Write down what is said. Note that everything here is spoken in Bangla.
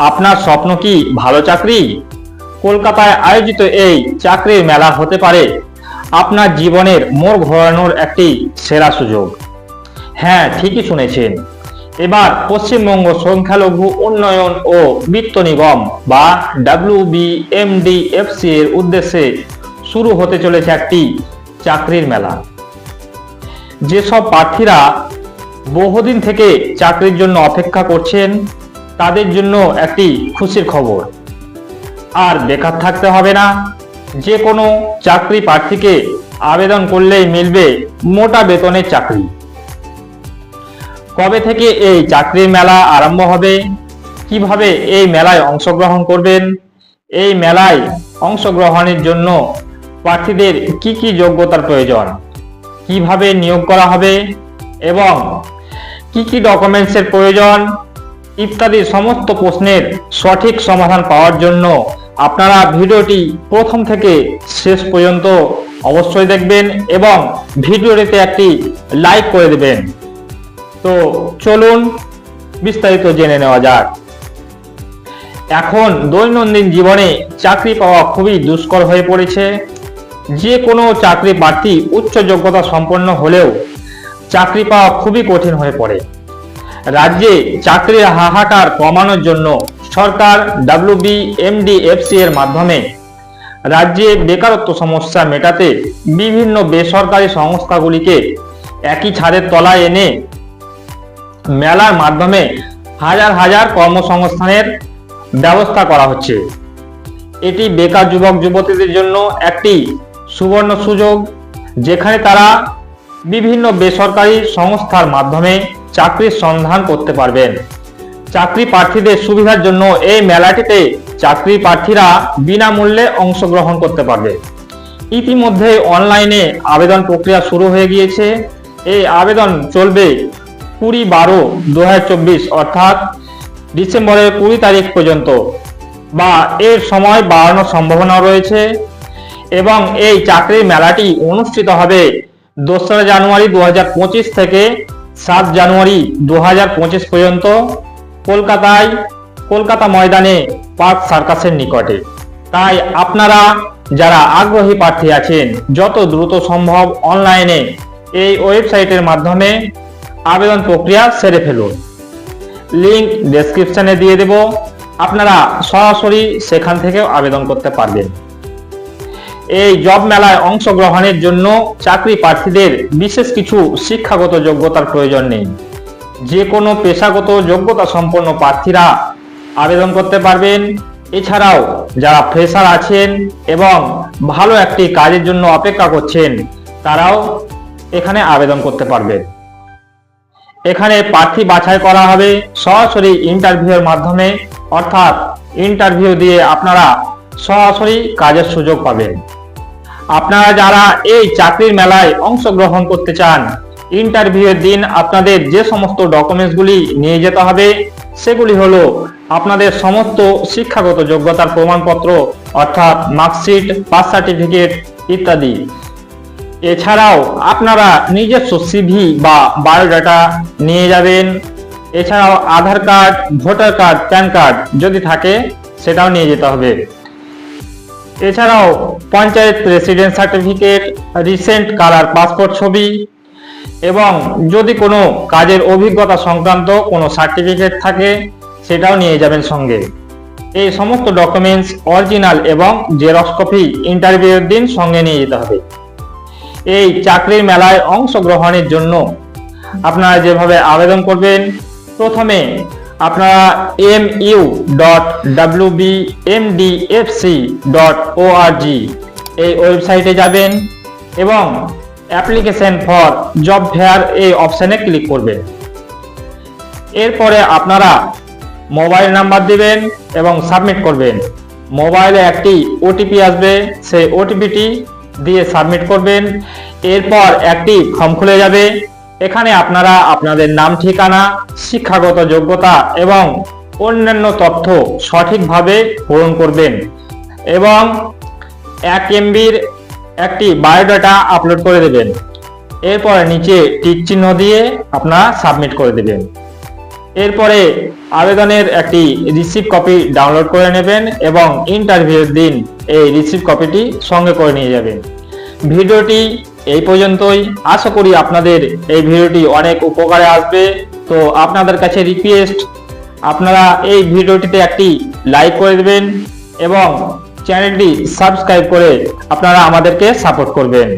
আপনার স্বপ্ন কি ভালো চাকরি? কলকাতায় আয়োজিত এই চাকরির মেলা হতে পারে আপনার জীবনের মোড় ঘোরানোর একটি সেরা সুযোগ। হ্যাঁ, ঠিকই শুনেছেন। এবার পশ্চিমবঙ্গ সংখ্যালঘু উন্নয়ন ও বিত্ত নিগম বা WBMDFC এর উদ্দেশ্যে শুরু হতে চলেছে একটি চাকরির মেলা। যেসব প্রার্থীরা বহুদিন থেকে চাকরির জন্য অপেক্ষা করছেন তাদের জন্য একটি খুশির খবর। আর বেকার থাকতে হবে না। যে কোনো চাকরি প্রার্থীকে আবেদন করলেই মিলবে মোটা বেতনের চাকরি। কবে থেকে এই চাকরির মেলা আরম্ভ হবে, কিভাবে এই মেলায় অংশগ্রহণ করবেন, এই মেলায় অংশগ্রহণের জন্য প্রার্থীদের কি কি যোগ্যতার প্রয়োজন, কিভাবে নিয়োগ করা হবে এবং কি কি ডকুমেন্টসের প্রয়োজন ইত্যাদি সমস্ত প্রশ্নের সঠিক সমাধান পাওয়ার জন্য আপনারা ভিডিওটি প্রথম থেকে শেষ পর্যন্ত অবশ্যই দেখবেন এবং ভিডিওটিতে একটি লাইক করে দেবেন। তো চলুন বিস্তারিত জেনে নেওয়া যাক। এখন দৈনন্দিন জীবনে চাকরি পাওয়া খুবই দুষ্কর হয়ে পড়েছে। যে কোনো চাকরি প্রার্থী উচ্চ যোগ্যতা সম্পন্ন হলেও চাকরি পাওয়া খুবই কঠিন হয়ে পড়ে। রাজ্যে চাকরির হাহাকার কমানোর জন্য সরকার WBMDFC এর মাধ্যমে রাজ্যে বেকারত্ব সমস্যা মেটাতে বিভিন্ন বেসরকারি সংস্থাগুলিকে একই ছাদের তলায় এনে মেলার মাধ্যমে হাজার হাজার কর্মসংস্থানের ব্যবস্থা করা হচ্ছে। এটি বেকার যুবক যুবতীদের জন্য একটি সুবর্ণ সুযোগ, যেখানে তারা বিভিন্ন বেসরকারি সংস্থার মাধ্যমে চাকরির সন্ধান করতে পারবেন। চাকরি প্রার্থীদের সুবিধার জন্য এই মেলাটিতে চাকরি প্রার্থীরা বিনামূল্যে অংশগ্রহণ করতে পারবে। ইতিমধ্যে অনলাইনে আবেদন প্রক্রিয়া শুরু হয়ে গিয়েছে। এই আবেদন চলবে 20/12/2024 অর্থাৎ ডিসেম্বরের 20 তারিখ পর্যন্ত, বা এর সময় বাড়ানোর সম্ভাবনা রয়েছে। এবং এই চাকরির মেলাটি অনুষ্ঠিত হবে 2রা জানুয়ারি 2025 থেকে 7 জানুয়ারি 2025 পর্যন্ত কলকাতায় কলকাতা ময়দানে পার্ক সার্কাসের নিকটে। তাই আপনারা যারা আগ্রহী প্রার্থী আছেন যত দ্রুত সম্ভব অনলাইনে এই ওয়েবসাইটের মাধ্যমে আবেদন প্রক্রিয়া সেরে ফেলুন। লিংক ডেসক্রিপশনে দিয়ে দেব, আপনারা সরাসরি সেখান থেকেও আবেদন করতে পারবেন। এই জব মেলায় অংশগ্রহণের জন্য চাকরি প্রার্থীদের বিশেষ কিছু শিক্ষাগত যোগ্যতার প্রয়োজন নেই। যে কোনো পেশাগত যোগ্যতা সম্পন্ন প্রার্থীরা আবেদন করতে পারবেন। এছাড়াও যারা ফ্রেশার আছেন এবং ভালো একটি কাজের জন্য অপেক্ষা করছেন তারাও এখানে আবেদন করতে পারবেন। এখানে প্রার্থী বাছাই করা হবে সরাসরি ইন্টারভিউয়ের মাধ্যমে, অর্থাৎ ইন্টারভিউ দিয়ে আপনারা সরাসরি কাজের সুযোগ পাবেন। আপনারা যারা এই চাকরির মেলায় অংশগ্রহণ করতে চান, ইন্টারভিউয়ের দিন আপনাদের যে সমস্ত ডকুমেন্টসগুলি নিয়ে যেতে হবে সেগুলি হলো আপনাদের সমস্ত শিক্ষাগত যোগ্যতার প্রমাণপত্র অর্থাৎ মার্কশিট, পাস সার্টিফিকেট ইত্যাদি। এছাড়াও আপনারা নিজস্ব সিভি বা বায়োডাটা নিয়ে যাবেন। এছাড়াও Aadhaar card, voter card, PAN card যদি থাকে সেটাও নিয়ে যেতে হবে। এছাড়াও panchayat residence certificate, recent colour passport ছবি এবং যদি কোনো কাজের অভিজ্ঞতা সংক্রান্ত কোনো সার্টিফিকেট থাকে সেটাও নিয়ে যাবেন সঙ্গে। এই সমস্ত ডকুমেন্টস অরিজিনাল এবং জেরক্স কপি ইন্টারভিউয়ের দিন সঙ্গে নিয়ে যেতে হবে। এই চাকরির মেলায় অংশগ্রহণের জন্য আপনারা যেভাবে আবেদন করবেন, প্রথমে আপনারা mu.wbmdfc.org এই ওয়েবসাইটে যাবেন এবং অ্যাপ্লিকেশন ফর জব ফেয়ার এই অপশানে ক্লিক করবেন। এরপরে আপনারা মোবাইল নাম্বার দিবেন এবং সাবমিট করবেন। মোবাইলে একটি ওটিপি আসবে, সেই ওটিপিটি দিয়ে সাবমিট করবেন। এরপর একটি ফর্ম খুলে যাবে। এখানে আপনারা আপনাদের নাম, ঠিকানা, শিক্ষাগত যোগ্যতা এবং অন্যান্য তথ্য সঠিকভাবে পূরণ করবেন এবং 1 MBর একটি বায়োডাটা আপলোড করে দেবেন। এরপর নিচে টিক চিহ্ন দিয়ে আপনারা সাবমিট করে দেবেন। এরপরে আবেদনের একটি রিসিভ কপি ডাউনলোড করে নেবেন এবং ইন্টারভিউর দিন এই রিসিভ কপিটি সঙ্গে করে নিয়ে যাবেন। ভিডিওটি এই পর্যন্তই। আশা করি আপনাদের এই ভিডিওটি অনেক উপকারে আসবে। তো আপনাদের কাছে রিকোয়েস্ট, আপনারা এই ভিডিওটিতে একটি লাইক করে দেবেন এবং চ্যানেলটি সাবস্ক্রাইব করে আপনারা আমাদেরকে সাপোর্ট করবেন।